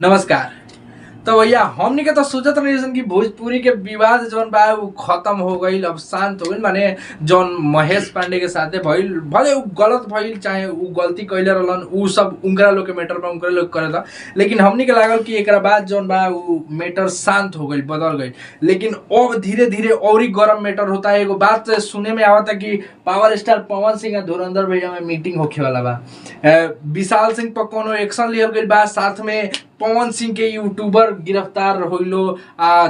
नमस्कार। तो भैया हमनी के तो सोचत रही कि भोजपुरी के विवाद जौन बा उ खत्म हो गईल, अब शांत हो गईल। माने जौन महेश पांडे के साथे भइल, भले उ गलत भइल चाहे उ गलती कइले रहलन, उ सब उनकरा लोग के मैटर बा, उनकरा लोग करे था। लेकिन हमनी के लागल कि एकरा बाद जौन बा उ मैटर शांत हो गईल, बदल गईल। लेकिन अब धीरे धीरे और ही गरम मैटर होता है। एगो बात सुने में आवता कि पावर स्टार पवन सिंह और धुरंधर भैया में मीटिंग होखे वाला बा। विशाल सिंह पर कोनो एक्शन लियल गईल बा, साथ में पवन सिंह के यूट्यूबर गिरफ्तार होइलो,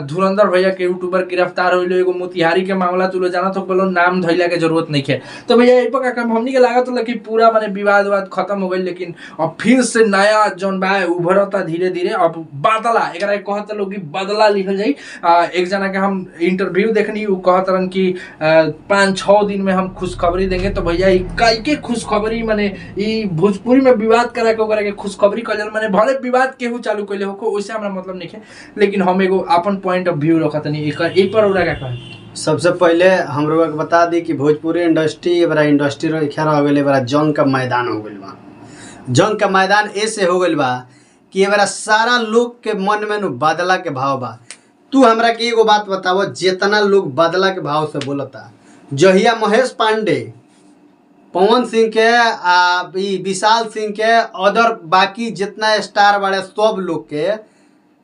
धुरंधर भैया के यूट्यूबर गिरफ्तार होइलो। एगो मोतिहारी के मामला तू लोग जाना तो बोलो, नाम धइला के जरूरत नहीं है। तो भैया ए पर का हमनी के लागत कि पूरा माने विवाद खत्म हो गई। लेकिन अब फिर से नया जौन बा उभरता धीरे धीरे। अब बदला एकरा कहत लोग कि बदला लिखल जाई। एक जना के हम इंटरव्यू देखनी, उ कहत रहन कि 5-6 दिन में हम खुशखबरी देंगे। तो भैया ई काई के खुशखबरी, माने ई भोजपुरी में विवाद करा के ओकरा के खुशखबरी कहल, माने भले विवाद के चालू कैले हो वैसे हमरा मतलब नहीं है। लेकिन हम एगो अपन पॉइंट ऑफ व्यू रखतनी ए पर ओरा का कहे। सबसे पहले हम लोग बता दी कि भोजपुरी इंडस्ट्री बड़ा इंडस्ट्री हो गई, बड़ा जंग का मैदान हो गई बा। जंग का मैदान ऐसे हो गई बा कि बड़ा सारा लोग के मन में नु बदला के भाव बा। तू हमरा के एगो बात बताओ, जितना लोग बदला के भाव से बोलता, जहिया महेश पांडे, पवन सिंह के, विशाल सिंह के, अदर बाकी जितना स्टार वाले सब लोग के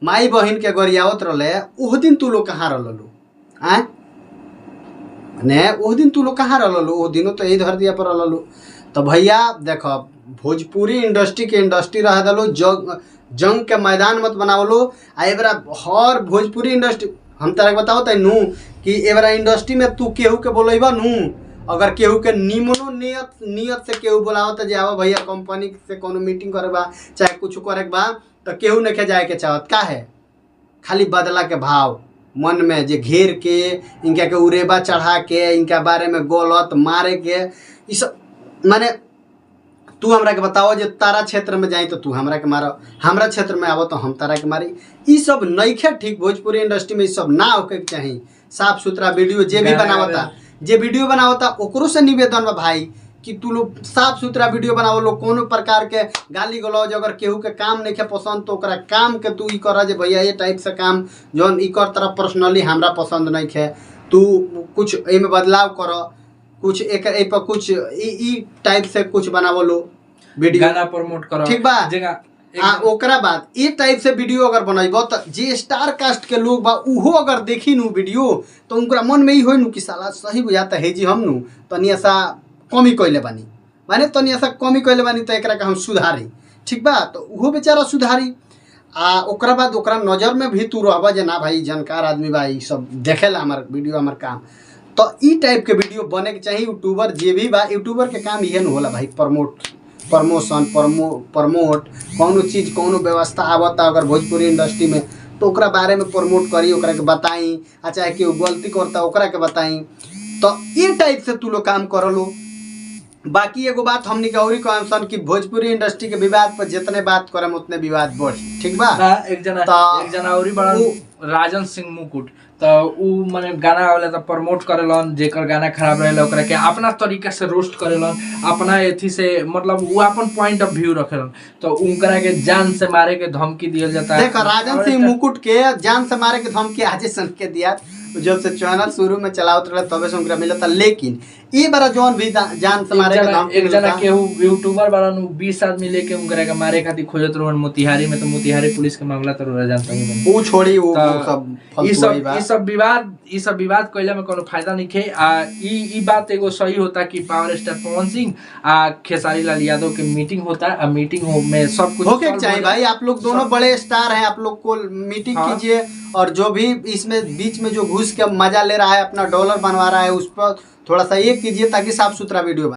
माई बहन के गरियावत रहे, उस दिन तू लोग कहाँ रहलू? ने उस दिन तू लोग कहाँ रहलू? उस दिनों तो यही धर दिया पर रहलू। तो भैया देखो, भोजपुरी इंडस्ट्री के इंडस्ट्री रह दलो, जंग के मैदान मत बनावलो। आ एबरा हर भोजपुरी इंडस्ट्री हम तरह बताओ तै नू कि एबरा इंडस्ट्री में तू केहू के बोलेबा नू, अगर केहू के निमनो नियत से केहू बोलावत जे आओ भैया कंपनी से कोनो मीटिंग करे बा चाहे कुछ करे बा, तो केहू नहीं जाए के चाहत। का है? खाली बदला के भाव मन में जे घेर के इनका के उरेबा चढ़ा के इनका बारे में गलत मारे के, ई सब माने तू हमरा के बताओ जे तारा क्षेत्र में जाई तो तू हमरा के मारो, हमरा क्षेत्र में आवो तो हम तारा के मारी। ई सब नइखे ठीक। भोजपुरी इंडस्ट्री में ई सब ना होके के चाहिए। साफ सुथरा वीडियो जे भी बनावता, जे वीडियो बनावता ओकरो से निवेदन बा भाई कि तू लोग साफ सुथरा वीडियो बनावो। लोग कोनो प्रकार के गाली गलौज अगर केहू के काम नहीं है पसंद, तो ओकरा काम के तू ई कर जे भैया ये टाइप से काम जौन ई कर तरह पर्सनली हमरा पसंद नहीं है, तू कुछ एमे बदलाव कर, कुछ एक ए पर कुछ ई टाइप से कुछ बनावो लो वीडियो, गाना प्रमोट करो, ठीक बा जगह। ओकरा बाद ये टाइप से वीडियो अगर बनैबो तो जे स्टार कास्ट के लोग बा उहो अगर देखी नु वीडियो तो उनका मन में ही होई नु कि साला सही बुझाता है जी, हम नु तनिया सा कमी कइले बानी, माने तनिया सा कमी कइले बानी, तो एकरा के हम सुधारी, ठीक बा। तो उहो बेचारा सुधारी। ओकरा बाद ओकरा नजर में भी तू रहबा जे ना भाई जानकार आदमी बा, ई सब देखेला हमार वीडियो हमार काम। तो ई टाइप के वीडियो बने के चाहिए। यूट्यूबर जे भी बा, यूट्यूबर के काम इहे न होला भाई, प्रमोट कौनो चीज़ कौनो व्यवस्था आवता अगर भोजपुरी इंडस्ट्री में तो ओकरा बारे में प्रमोट करी, ओकरा के बताई, चाहे कि गलती करता ओकरा के बताई। तो ये टाइप से तू लोग काम कर लो। बाकी एगो बात हमनी के और कहसन कि भोजपुरी इंडस्ट्री के विवाद पर जितने बात करम उतने विवाद बढ़, ठीक बा। एक जना और बड़ा राजन सिंह मुकुट, तो उ माने गाना वाला तो प्रमोट करेलन, जेकर गाना खराब रहेला ओकरा के अपना तरीका से रोस्ट करेलन, अपना एथी से मतलब वो अपन पॉइंट ऑफ व्यू रखेलन। तो उनकरा के जान से मारे के धमकी दिया जाता है। देखो राजन सिंह मुकुट के जान से मारे के धमकी आज सन के दिया, जब से चैनल शुरू में चलावत रहे तबे से उनका मिलता। लेकिन ये बार जौन भी जान से मारे के धमकी, एक जना के यूट्यूबर बारन 20 आदमी लेके उनकरा के मारे खातिर खोजत रहन मोतिहारी में। तो मोतिहारी पुलिस के मामला तो रह जानता ही, वो छोड़ी वो सब ई सब विवाद कइला में कोनो फायदा नहीं है। ई बात एगो सही होता कि पावर स्टार पवन सिंह खेसारी लाल यादव के मीटिंग होता, मीटिंग में सब कुछ होके चाहिए भाई। आप लोग दोनों बड़े स्टार हैं, आप लोग को मीटिंग कीजिए, और जो भी इसमें बीच में जो घुस के मजा ले रहा है, अपना डॉलर बनवा रहा है, उस पर थोड़ा सा ये कीजिए ताकि साफ सुथरा वीडियो